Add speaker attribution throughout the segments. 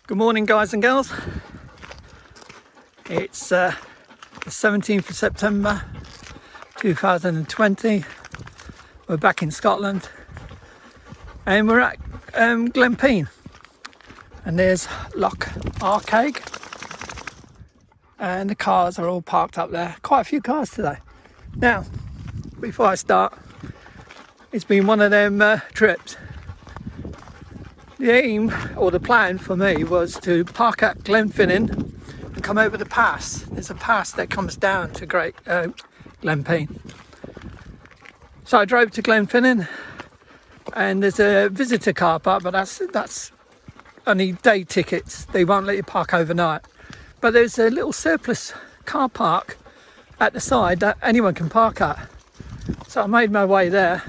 Speaker 1: Good morning, guys and girls. It's the 17th of September 2020. We're back in Scotland and we're at GlenPean, and there's Loch Arkaig, and the cars are all parked up there. Quite a few cars today. Now, before I start, it's been one of them trips. The aim, or the plan for me, was to park at GlenPean and come over the pass. There's a pass that comes down to GlenPean. So I drove to GlenPean, and there's a visitor car park, but that's only day tickets. They won't let you park overnight. But there's a little surplus car park at the side that anyone can park at. So I made my way there,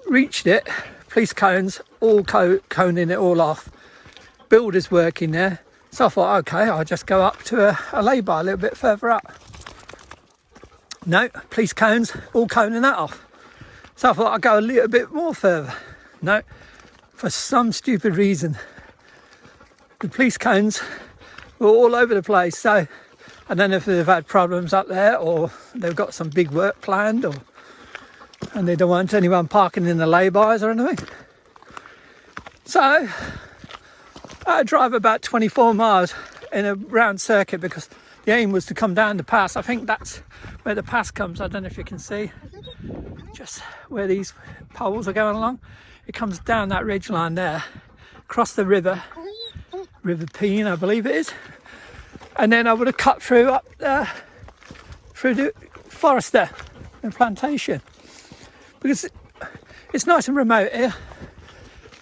Speaker 1: reached it. Police cones, all coning it all off. Builders working there. So I thought, okay, I'll just go up to a lay-by a little bit further up. No, police cones, all coning that off. So I thought I'd go a little bit more further. No, for some stupid reason, the police cones were all over the place. So I don't know if they've had problems up there, or they've got some big work planned, and they don't want anyone parking in the lay-bys or anything. So I drive about 24 miles in a round circuit, because the aim was to come down the pass. I think that's where the pass comes. I don't know if you can see just where these poles are going along. It comes down that ridge line there, across the River Pean, I believe it is. And then I would have cut through up there, through the forest there, the plantation. Because it's nice and remote here,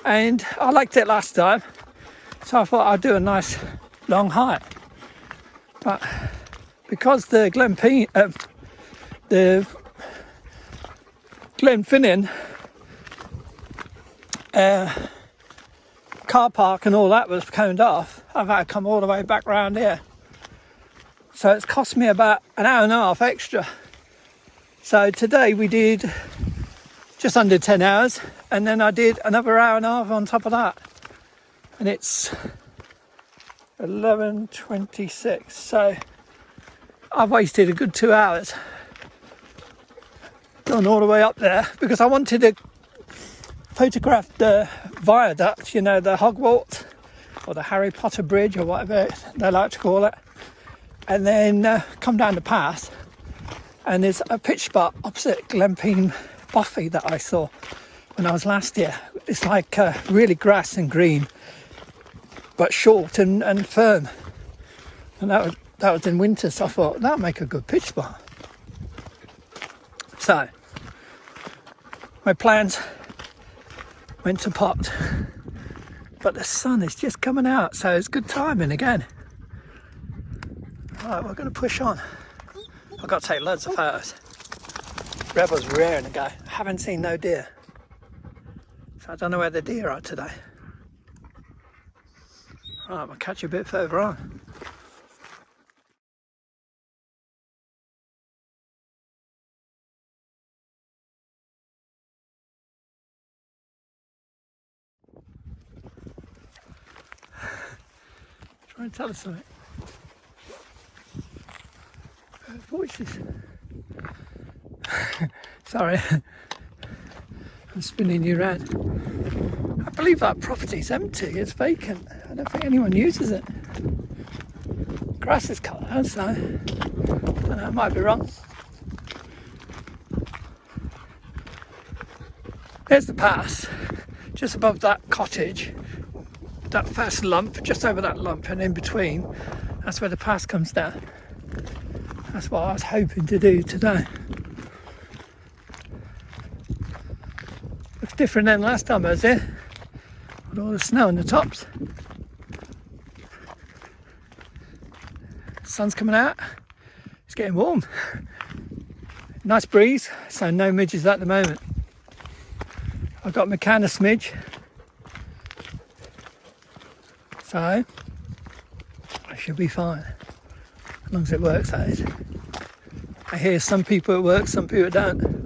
Speaker 1: and I liked it last time, so I thought I'd do a nice long hike. But because the GlenPean car park and all that was coned off, I've had to come all the way back round here. So it's cost me about an hour and a half extra. So today we did just under 10 hours, and then I did another hour and a half on top of that, and it's 11:26. So I've wasted a good 2 hours going all the way up there, because I wanted to photograph the viaduct, you know, the Hogwarts or the Harry Potter Bridge or whatever they like to call it, and then come down the pass. And there's a pitch spot opposite GlenPean Bothy that I saw when I was last year. It's like really grass and green, but short and firm. And that was in winter, so I thought that'd make a good pitch spot. So my plans went to pot, but the sun is just coming out, so it's good timing again. Right, we're going to push on. I've got to take loads of photos. Rebel's rearing to go. I haven't seen no deer, so I don't know where the deer are today. Right, we'll catch you a bit further on. Try and tell us something. Voices. Sorry, I'm spinning you around. I believe that property's empty, it's vacant. I don't think anyone uses it. Grass is cut out, so I don't know, I might be wrong. There's the pass, just above that cottage, that first lump, just over that lump, and in between, that's where the pass comes down. That's what I was hoping to do today. It's different than last time I was here, with all the snow on the tops. Sun's coming out, it's getting warm. Nice breeze, so no midges at the moment. I've got my can of smidge, so I should be fine. As long as it works, that is. I hear some people it works, some people don't.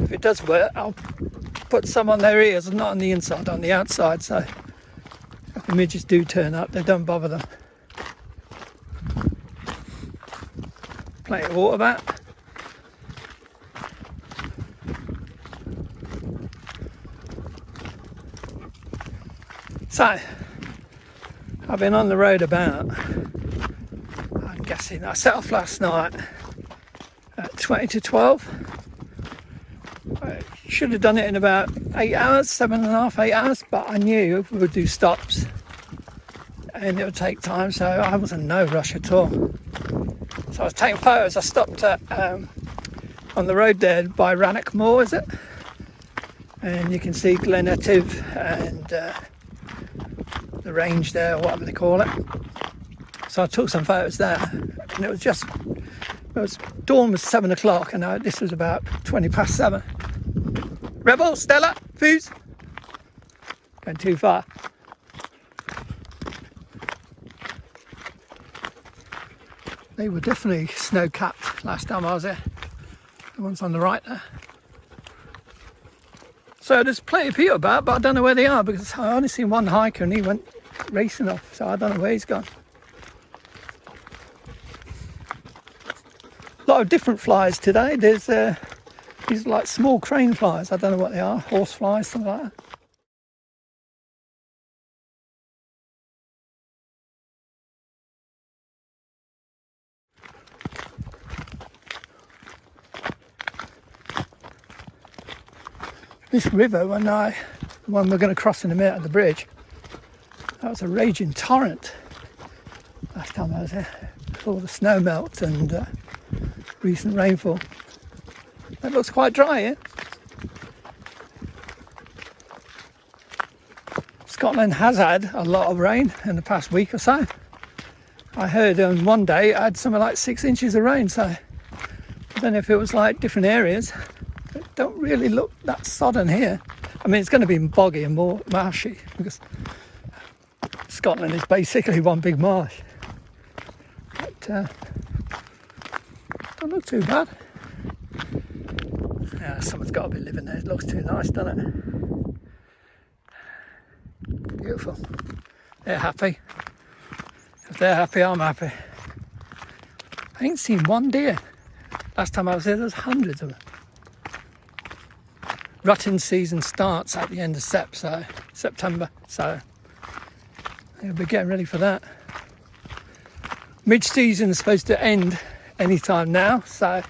Speaker 1: If it does work, I'll put some on their ears and not on the inside, on the outside, so if the midges do turn up, they don't bother them. Plenty of water back. So, I've been on the road about, I'm guessing, I set off last night at 20 to 12. I should have done it in about 8 hours, 7.5, 8 hours, but I knew we would do stops and it would take time, so I was in no rush at all. So I was taking photos. I stopped at, on the road there by Rannoch Moor, is it? And you can see Glenetiv and the range there, or whatever they call it. So I took some photos there, and dawn was 7 o'clock, and this was about 20 past 7. Rebel, Stella, Foos. Going too far. They were definitely snow-capped last time I was there. The ones on the right there. So there's plenty of people about, but I don't know where they are because I only seen one hiker and he went racing off, so I don't know where he's gone. A lot of different flies today. There's these like small crane flies. I don't know what they are. Horse flies, something like that. This river, when we're going to cross in a minute at the bridge, that was a raging torrent last time I was there. All the snow melt and recent rainfall. It looks quite dry here. Scotland has had a lot of rain in the past week or so. I heard on one day it had something like 6 inches of rain, so I don't know if it was like different areas. It don't really look that sodden here. I mean, it's going to be boggy and more marshy because Scotland is basically one big marsh. But don't look too bad. Yeah, someone's got to be living there. It looks too nice, doesn't it? Beautiful. They're happy. If they're happy, I'm happy. I ain't seen one deer. Last time I was there was hundreds of them. Rutting season starts at the end of September, so they'll be getting ready for that. Mid-season is supposed to end any time now, so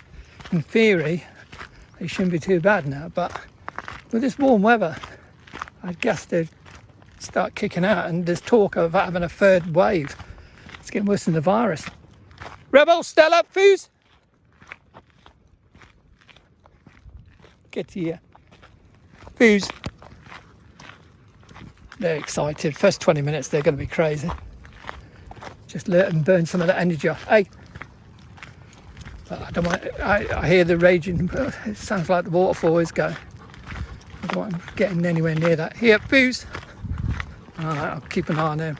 Speaker 1: in theory it shouldn't be too bad now, but with this warm weather I guess they'd start kicking out, and there's talk of having a third wave. It's getting worse than the virus. Rebel, Stella, Foos! Get to you. Foos. They're excited. First 20 minutes they're going to be crazy. Just let them burn some of that energy off. Hey! But I don't want. I hear the raging. It sounds like the waterfall is going. I don't want them getting anywhere near that. Here, Foos! Alright, I'll keep an eye on them.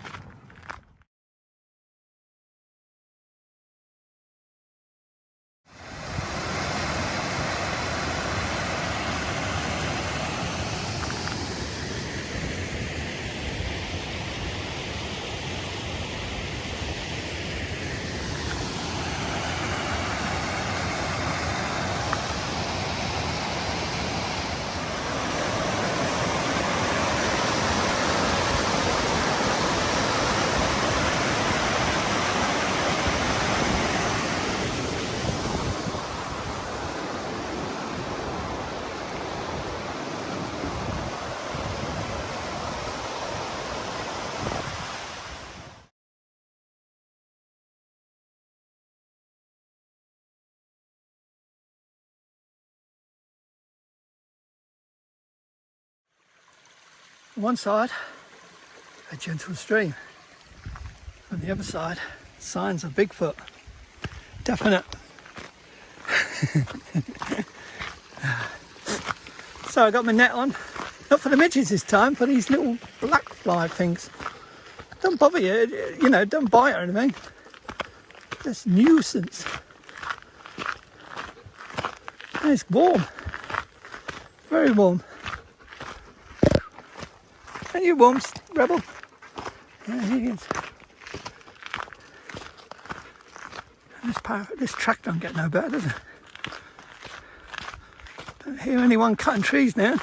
Speaker 1: On one side, a gentle stream. On the other side, signs of Bigfoot. Definite. So I got my net on, not for the midges this time, for these little black fly things. Don't bother you, you know, don't bite or anything. Just nuisance. And it's warm, very warm. And you warm, Rebel? Yeah, he is. This track don't get no better, does it? Don't hear anyone cutting trees now.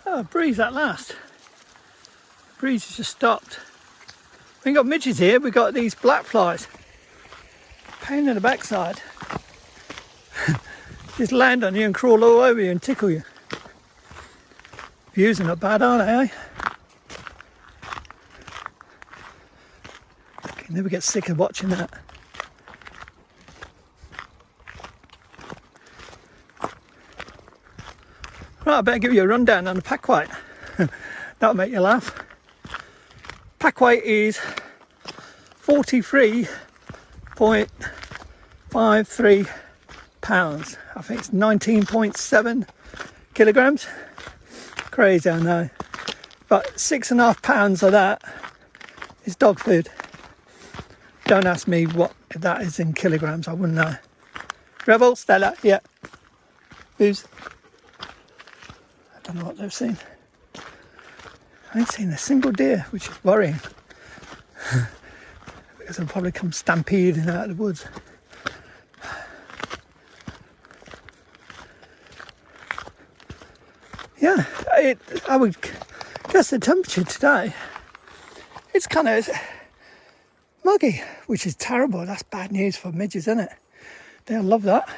Speaker 1: Oh, breeze at last. The breeze has just stopped. We ain't got midges here, we got these black flies. Pain in the backside. Just land on you and crawl all over you and tickle you. Views are not bad, are they, eh? Can never get sick of watching that. Right, I better give you a rundown on the pack weight. That'll make you laugh. Pack weight is 43.53 pounds. I think it's 19.7 kilograms. Crazy, I know. But 6.5 pounds of that is dog food. Don't ask me what that is in kilograms, I wouldn't know. Rebel, Stella, yeah. Who's? I don't know what they've seen. I ain't seen a single deer, which is worrying. Because they'll probably come stampeding out of the woods. Yeah, I would guess the temperature today, it's kind of muggy, which is terrible. That's bad news for midges, isn't it? They'll love that.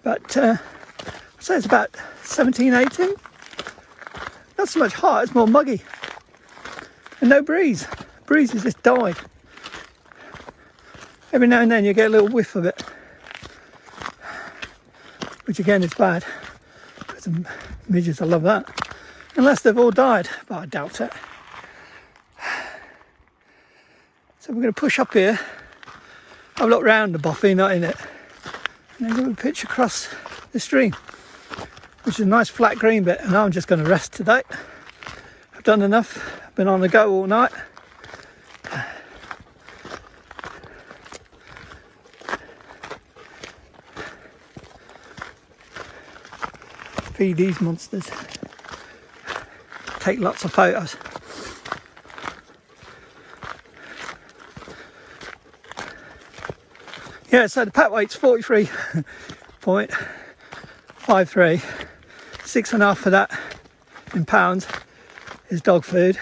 Speaker 1: But I'd say it's about 17, 18. Not so much hot, it's more muggy. And no breeze. Breeze has just died. Every now and then you get a little whiff of it. Which again is bad. Because the midges, I love that. Unless they've all died, but I doubt it. So we're going to push up here. I've looked round the Bothy, not in it. And then we'll pitch across the stream, which is a nice flat green bit. And I'm just going to rest today. I've done enough. I've been on the go all night. Feed these monsters. Take lots of photos. Yeah, so the pack weight's 43.53. 6.5 for that in pounds is dog food.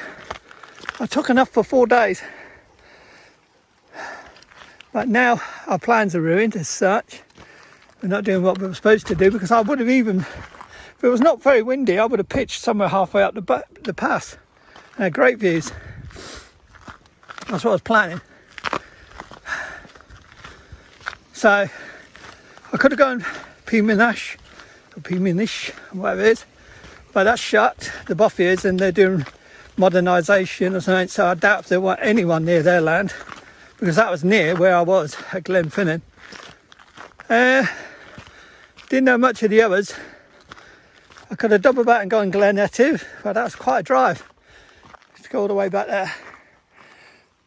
Speaker 1: I took enough for 4 days. But now our plans are ruined as such. We're not doing what we were supposed to do, because I would have even, if it was not very windy, I would have pitched somewhere halfway up the pass. Great views. That's what I was planning. So I could have gone Peaminish or Peaminish, whatever it is, but that's shut. The Bothy is, and they're doing modernisation or something. So I doubt if there were anyone near their land, because that was near where I was at GlenPean. Didn't know much of the others. I could have doubled back and gone Glenetiv, but that was quite a drive to go all the way back there.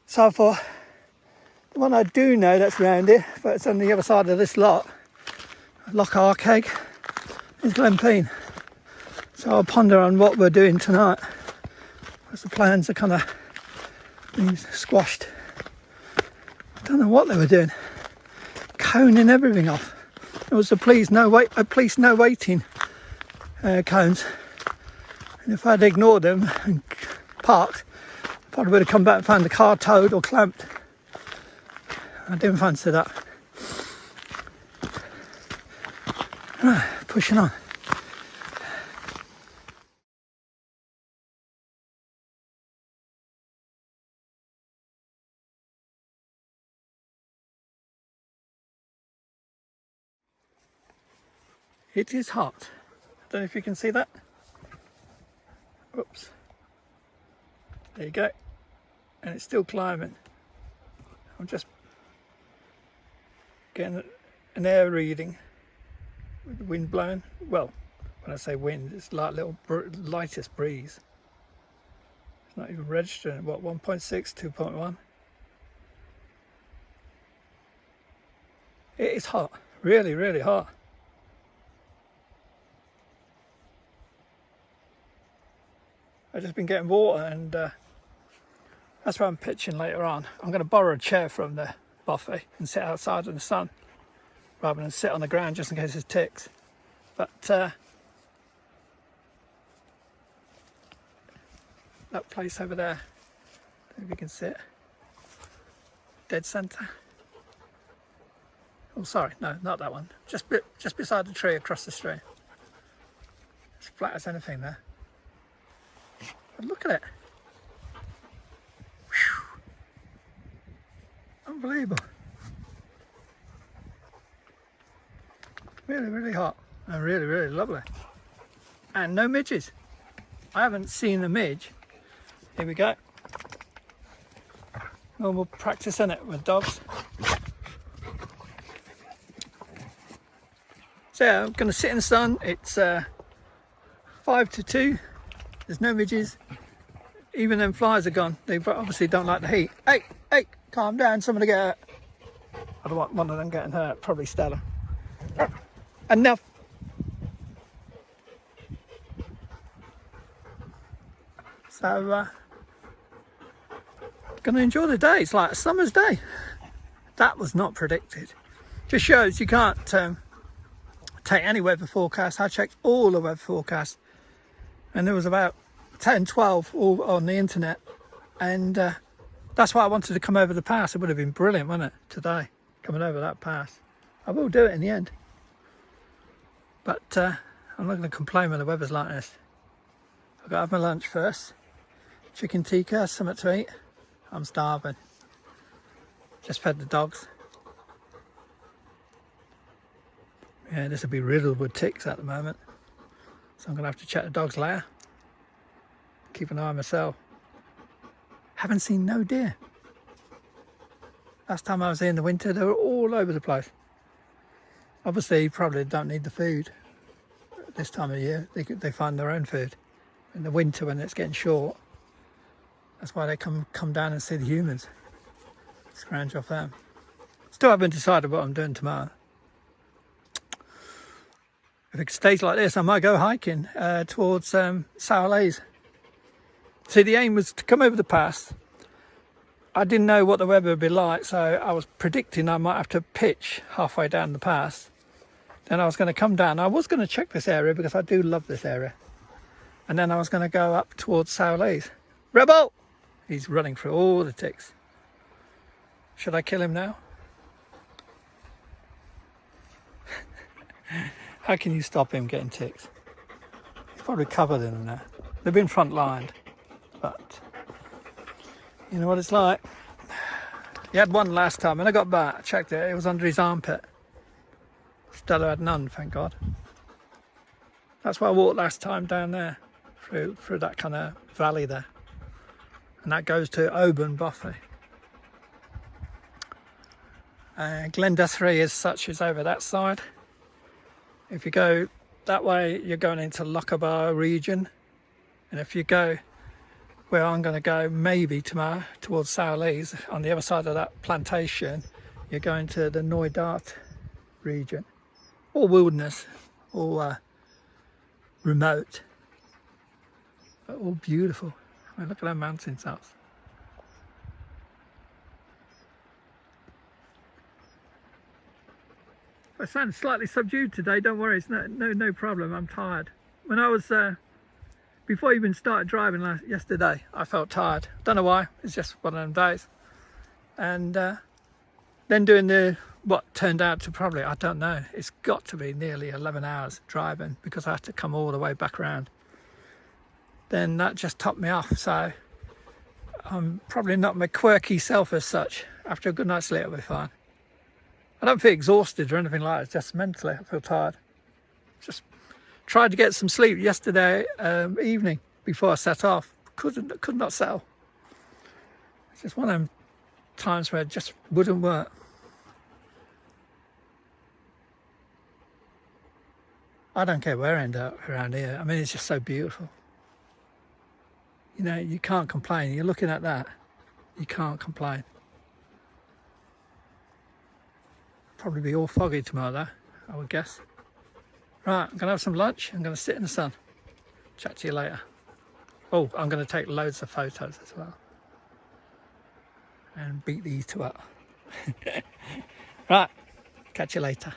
Speaker 1: So I thought, the one I do know that's round here, but it's on the other side of this Loch Arkaig, is GlenPean. So I'll ponder on what we're doing tonight, because the plans are kind of being squashed. I don't know what they were doing, coning everything off. It was a please no waiting cones, and if I'd ignored them and parked, I probably would have come back and found the car towed or clamped. I didn't fancy that. Right, pushing on. It is hot. I don't know if you can see that. Oops. There you go. And it's still climbing. I'm just getting an air reading with the wind blowing. Well, when I say wind, it's like a little lightest breeze. It's not even registering. What, 1.6, 2.1? It is hot. Really, really hot. I've just been getting water, and that's where I'm pitching later on. I'm going to borrow a chair from the Bothy and sit outside in the sun rather than sit on the ground just in case there's ticks. But that place over there, if you can see it, dead centre. Oh, sorry, no, not that one. Just beside the tree across the stream. It's flat as anything there. But look at it. Whew. Unbelievable. Really, really hot and really, really lovely. And no midges. I haven't seen a midge. Here we go. Normal practice, isn't it, with dogs? So yeah, I'm going to sit in the sun. It's 5 to 2. There's no midges. Even them flies are gone. They obviously don't like the heat. Hey, hey, calm down. Somebody get hurt. I don't want one of them getting hurt. Probably Stella. Enough. So, gonna enjoy the day. It's like a summer's day. That was not predicted. Just shows you can't take any weather forecast. I checked all the weather forecasts, and there was about 10, 12 all on the internet, and that's why I wanted to come over the pass. It would have been brilliant, wouldn't it, today, coming over that pass. I will do it in the end, but I'm not going to complain when the weather's like this. I've got to have my lunch first. Chicken tikka, something to eat. I'm starving. Just fed the dogs. Yeah, this will be riddled with ticks at the moment, so I'm going to have to check the dogs later. Keep an eye on myself. Haven't seen no deer. Last time I was here in the winter, they were all over the place. Obviously, you probably don't need the food this time of year. They find their own food. In the winter, when it's getting short, that's why they come down and see the humans. Scrounge off them. Still haven't decided what I'm doing tomorrow. If it stays like this, I might go hiking towards Sourlays. See, the aim was to come over the pass. I didn't know what the weather would be like, so I was predicting I might have to pitch halfway down the pass. Then I was going to come down. I was going to check this area because I do love this area. And then I was going to go up towards Sourlays. Rebel! He's running through all the ticks. Should I kill him now? How can you stop him getting ticks? He's probably covered in them now. They've been front lined, but you know what it's like. He had one last time, and I got back, checked it, it was under his armpit. Stella had none, thank God. That's why I walked last time down there, through that kind of valley there. And that goes to Oban, Bothy. GlenPean as such is over that side. If you go that way, you're going into Loch region. And if you go where I'm going to go maybe tomorrow, towards Sourlays, on the other side of that plantation, you're going to the Knoydart region. All wilderness, all remote, but all beautiful. I mean, look at that mountain tops. I sound slightly subdued today, don't worry, it's no problem, I'm tired. When I was, before I even started driving yesterday, I felt tired. Don't know why, it's just one of them days. And then doing what turned out to probably, I don't know, it's got to be nearly 11 hours driving because I had to come all the way back around. Then that just topped me off, so I'm probably not my quirky self as such. After a good night's sleep, I'll be fine. I don't feel exhausted or anything like that, it's just mentally I feel tired. Just tried to get some sleep yesterday evening before I set off. Could not settle. It's just one of them times where it just wouldn't work. I don't care where I end up around here. I mean, it's just so beautiful. You know, you can't complain. You're looking at that, you can't complain. Probably be all foggy tomorrow though, I would guess. Right, I'm gonna have some lunch. I'm gonna sit in the sun. Chat to you later. Oh, I'm gonna take loads of photos as well and beat these two up. Right, catch you later.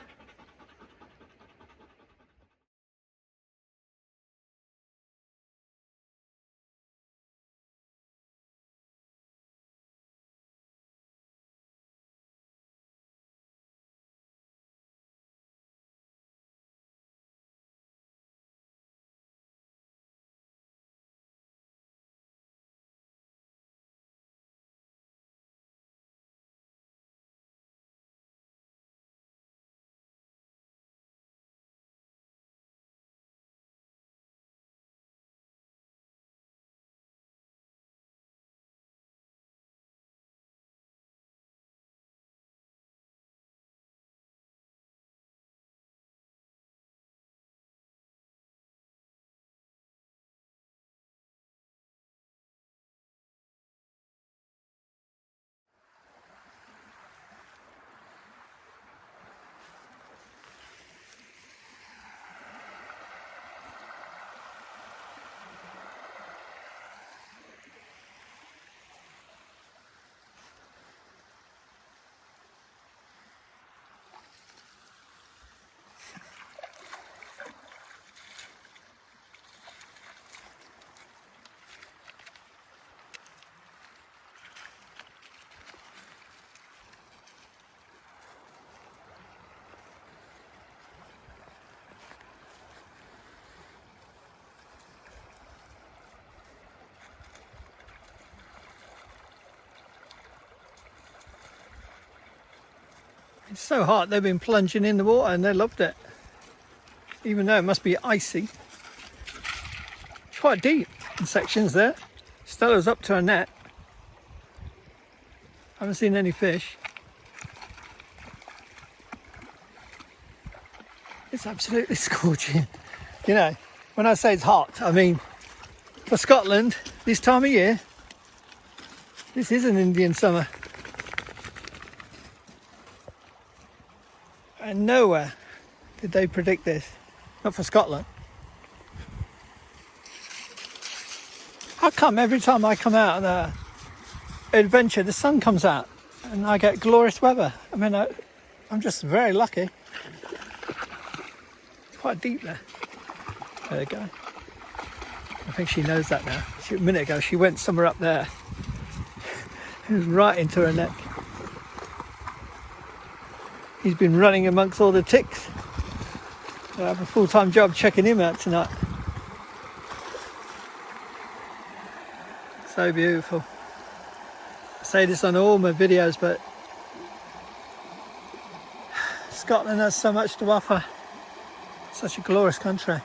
Speaker 1: It's so hot, they've been plunging in the water and they loved it. Even though it must be icy. It's quite deep in sections there. Stella's up to her net. Haven't seen any fish. It's absolutely scorching. You know, when I say it's hot, I mean, for Scotland, this time of year, this is an Indian summer. And nowhere did they predict this. Not for Scotland. How come every time I come out on an adventure, the sun comes out and I get glorious weather? I mean, I'm just very lucky. It's quite deep there. There we go. I think she knows that now. A minute ago, she went somewhere up there. It was right into her neck. He's been running amongst all the ticks. I have a full-time job checking him out tonight. So beautiful. I say this on all my videos, but Scotland has so much to offer. Such a glorious country.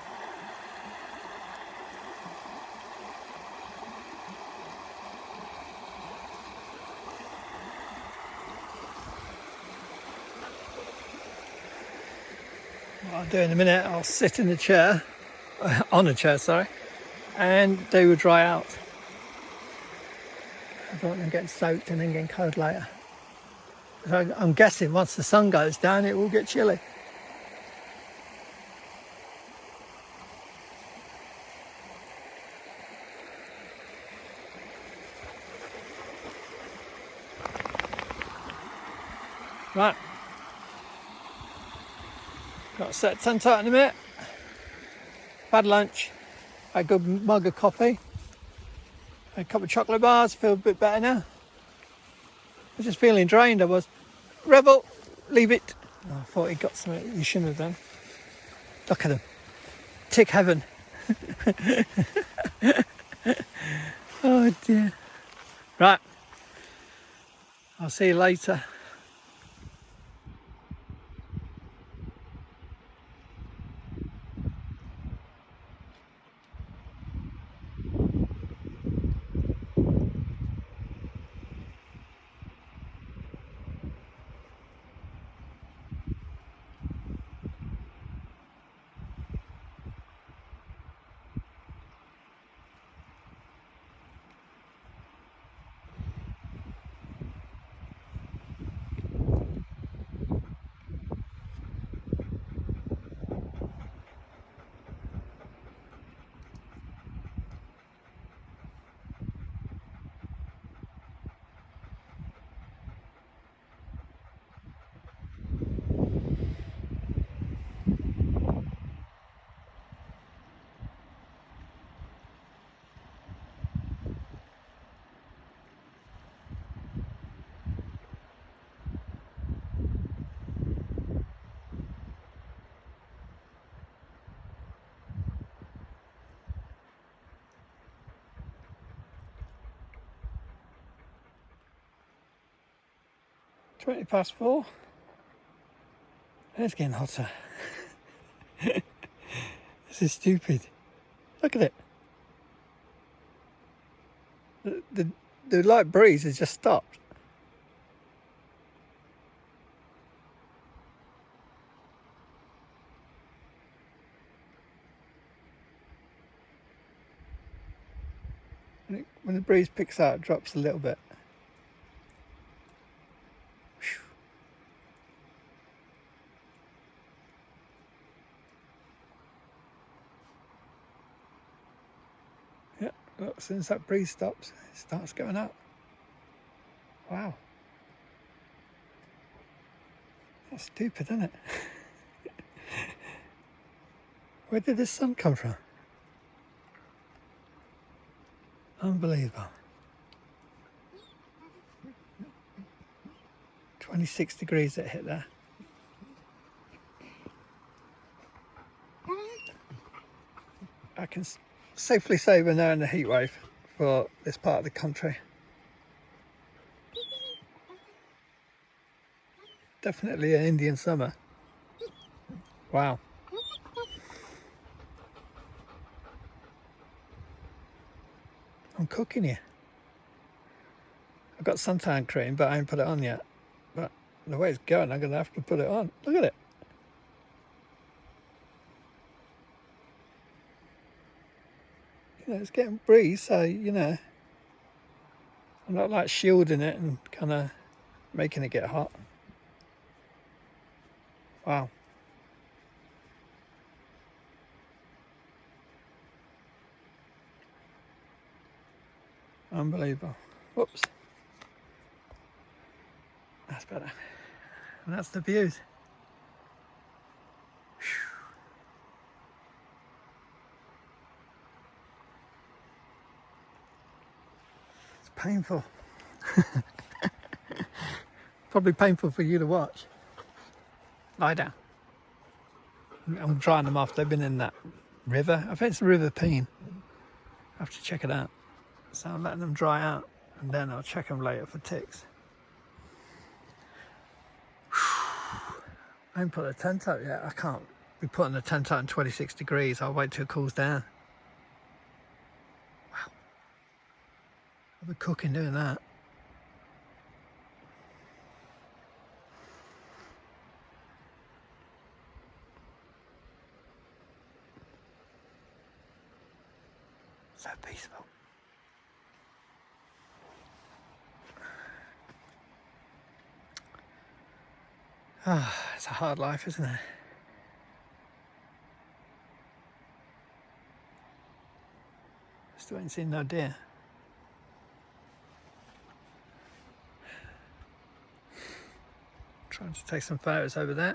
Speaker 1: What I'll do in a minute, I'll sit in the chair, on a chair, sorry, and they will dry out. I don't want them getting soaked and then getting cold later. So I'm guessing once the sun goes down, it will get chilly. Right. Got to set tent out in a minute. Had lunch. Had a good mug of coffee. Had a couple of chocolate bars. Feel a bit better now. I was just feeling drained. I was. Rebel, leave it. Oh, I thought he got something you shouldn't have done. Look at him. Tick heaven. Oh dear. Right. I'll see you later. 4:20. It's getting hotter. This is stupid. Look at it. The light breeze has just stopped. When the breeze picks out, it drops a little bit. Yeah, look, as soon as that breeze stops, it starts going up. Wow. That's stupid, isn't it? Where did the sun come from? Unbelievable. 26 degrees it hit there. I can safely say we're now in the heat wave for this part of the country. Definitely an Indian summer. Wow. I'm cooking here. I've got suntan cream, but I ain't put it on yet. But the way it's going, I'm going to have to put it on. Look at it. You know, it's getting breeze, so, you know, I'm not like shielding it and kind of making it get hot. Wow. Unbelievable. Whoops. That's better. And that's the views. It's painful. Probably painful for you to watch. Lie down. I'm drying them off. They've been in that river. I think it's the River Pean. I have to check it out. So I'm letting them dry out, and then I'll check them later for ticks. I haven't put a tent up yet. I can't be putting the tent out in 26 degrees. I'll wait till it cools down. Wow. I'll be cooking doing that. So peaceful. Ah, it's a hard life, isn't it? Still ain't seen no deer. Trying to take some photos over there,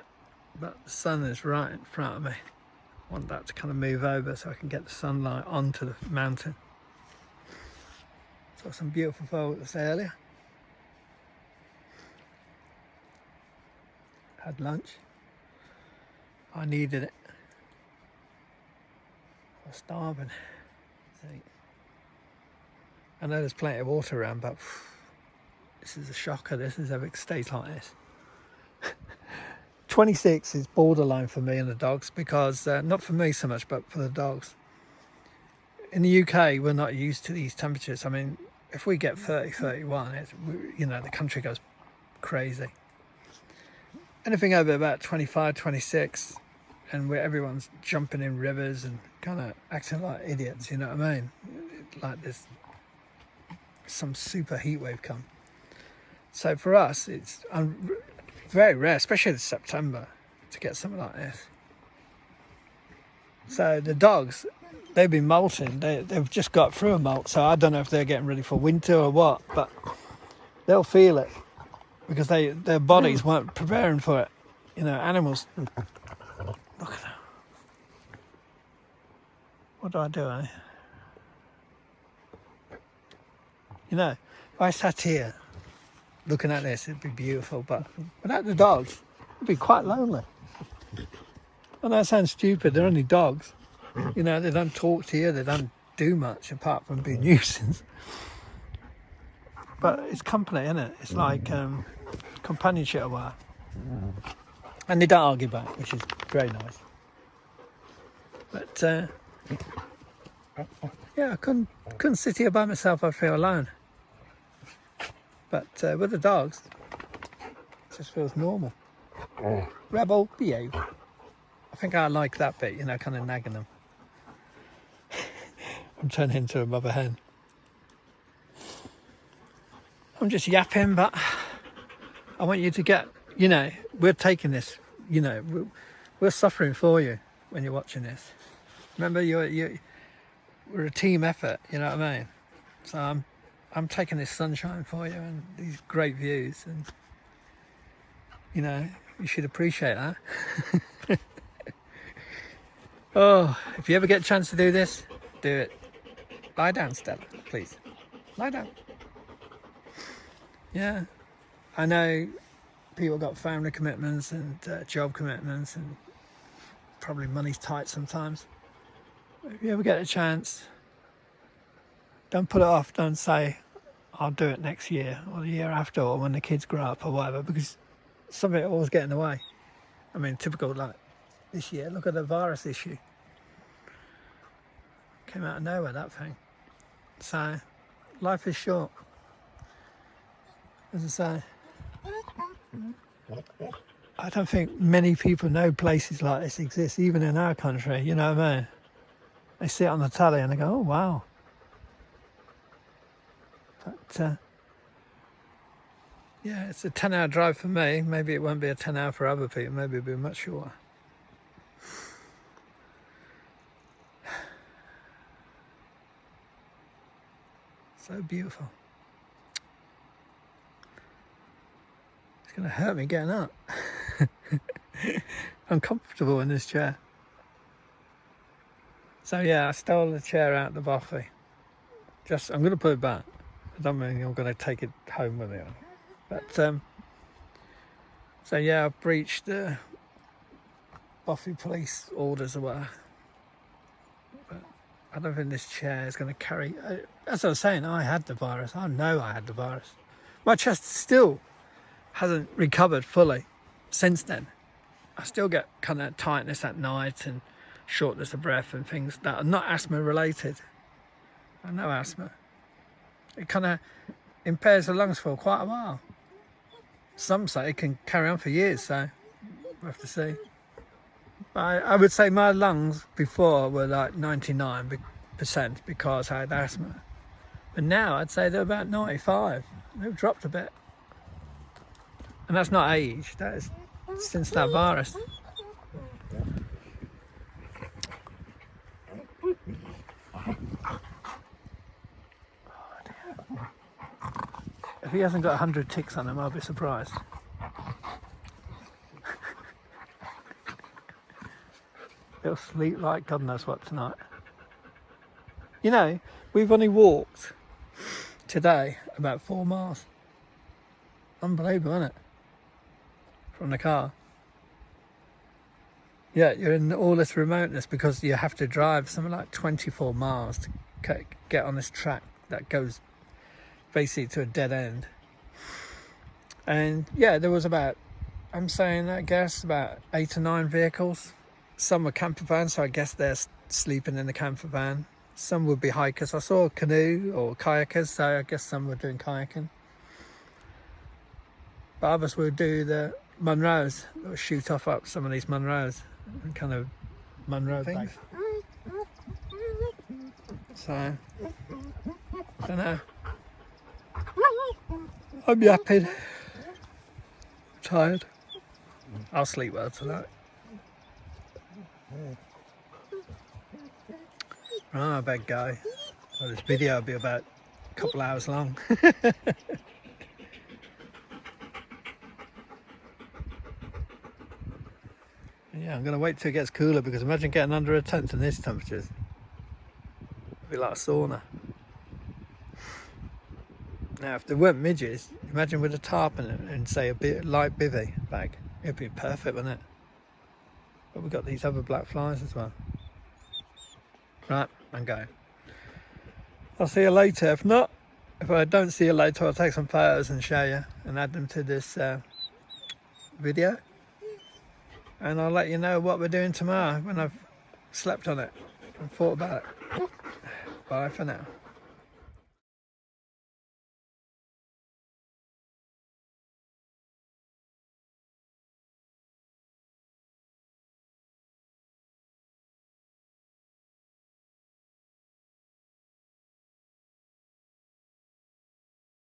Speaker 1: but the sun is right in front of me. I want that to kind of move over so I can get the sunlight onto the mountain. Saw some beautiful photos earlier. Had lunch. I needed it. I was starving. So, I know there's plenty of water around, but this is a shocker. This is if it stays like this. 26 is borderline for me and the dogs, because not for me so much, but for the dogs. In the UK, we're not used to these temperatures. I mean, if we get 30, 31, you know, the country goes crazy. Anything over about 25, 26, and where everyone's jumping in rivers and kind of acting like idiots, you know what I mean? Like there's some super heat wave come. So for us, it's very rare, especially in September, to get something like this. So the dogs, they've been molting. They've just got through a molt, so I don't know if they're getting ready for winter or what, but they'll feel it. Because their bodies weren't preparing for it. You know, animals. Look at that. What do I do, eh? You know, if I sat here looking at this, it'd be beautiful. But without the dogs, it'd be quite lonely. I know that sounds stupid. They're only dogs. You know, they don't talk to you. They don't do much apart from being nuisance. But it's company, isn't it? It's like companionship a while. And they don't argue back, which is very nice. But yeah, I couldn't sit here by myself. I feel alone. But with the dogs, it just feels normal. Rebel, behave. I think I like that bit, you know, kind of nagging them. I'm turning into a mother hen. I'm just yapping, but I want you to get, you know, we're taking this, you know, we're suffering for you when you're watching this. Remember, we're a team effort, you know what I mean? So I'm taking this sunshine for you and these great views, and, you know, you should appreciate that. Oh, if you ever get a chance to do this, do it. Lie down, Stella, please. Lie down. Yeah, I know people got family commitments and job commitments, and probably money's tight sometimes. But if you ever get a chance, don't put it off. Don't say, I'll do it next year or the year after or when the kids grow up or whatever, because something always get in the way. I mean, typical like this year, look at the virus issue. Came out of nowhere, that thing. So, life is short. As I say, I don't think many people know places like this exist, even in our country, you know what I mean? They see it on the telly and they go, oh wow. But yeah, it's a 10-hour drive for me. Maybe it won't be a 10-hour for other people. Maybe it'll be much shorter. So beautiful. It's going to hurt me getting up. I'm comfortable in this chair. So yeah, I stole the chair out the Bothy. I'm going to put it back. I don't mean I'm going to take it home with me. But so yeah, I breached the Bothy police orders or whatever. But I don't think this chair is going to carry. As I was saying, I had the virus. I know I had the virus. My chest still hasn't recovered fully since then. I still get kind of tightness at night and shortness of breath and things that are not asthma related. I know asthma. It kind of impairs the lungs for quite a while. Some say it can carry on for years, so we'll have to see. But I would say my lungs before were like 99% because I had asthma. But now I'd say they're about 95. They've dropped a bit. And that's not age, that is since that virus. If he hasn't got 100 ticks on him, I'll be surprised. He'll sleep like God knows what tonight. You know, we've only walked today about 4 miles. Unbelievable, isn't it? From the car. Yeah, you're in all this remoteness because you have to drive something like 24 miles to get on this track that goes basically to a dead end. And yeah, there was about, I'm saying, I guess about 8 or 9 vehicles. Some were camper vans, so I guess they're sleeping in the camper van. Some would be hikers. I saw a canoe or kayakers, so I guess some were doing kayaking. But others would do the Munros, or shoot off up some of these Munros, kind of Munro things. So, I don't know. I'm yapping. Tired. I'll sleep well tonight. Right, I better go. So this video will be about a couple hours long. Yeah, I'm going to wait till it gets cooler, because imagine getting under a tent in these temperatures. It'd be like a sauna. Now, if there weren't midges, imagine with a tarp and say a bit light bivvy bag. It'd be perfect, wouldn't it? But we've got these other black flies as well. Right, I'm going. I'll see you later. If I don't see you later, I'll take some photos and show you and add them to this video, and I'll let you know what we're doing tomorrow when I've slept on it and thought about it. Bye for now.